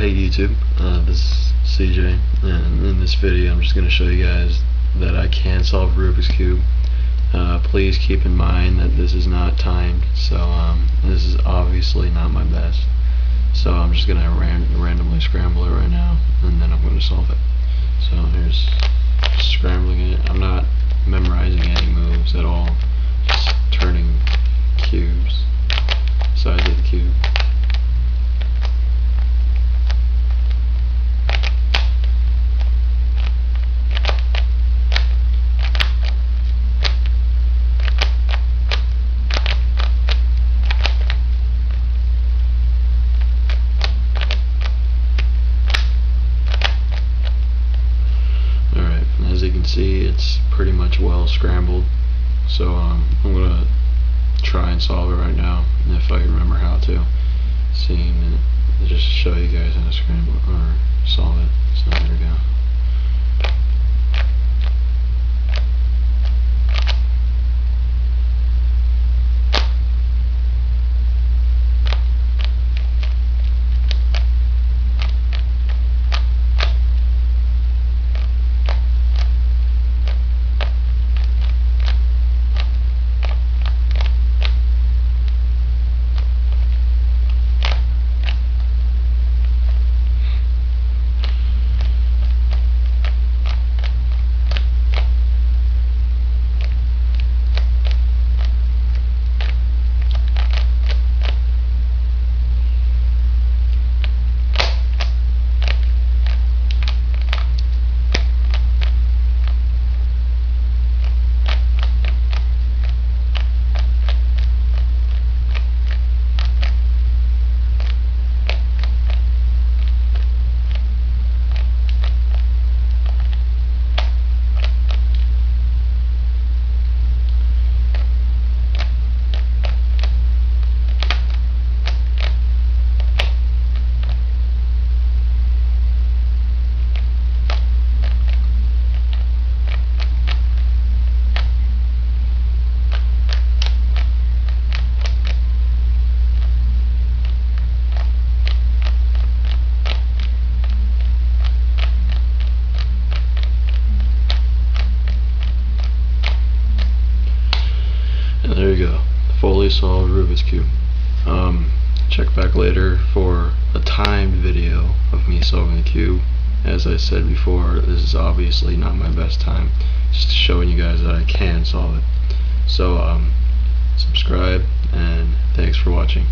Hey YouTube, this is CJ, and in this video I'm just going to show you guys that I can solve Rubik's Cube. Please keep in mind that this is not timed, so this is obviously not my best. So I'm just going to randomly scramble it right now, and then I'm going to solve it. So here's scrambling it. I'm not memorizing any moves at all, just turning cubes, size of the cube. As you can see, it's pretty much well scrambled, so I'm gonna try and solve it right now, if I remember how to. Just show you guys how to scramble or solve it. So there we go. And there you go, fully solved Rubik's Cube. Check back later for a timed video of me solving the cube. As I said before, this is obviously not my best time, just showing you guys that I can solve it. So subscribe, and thanks for watching.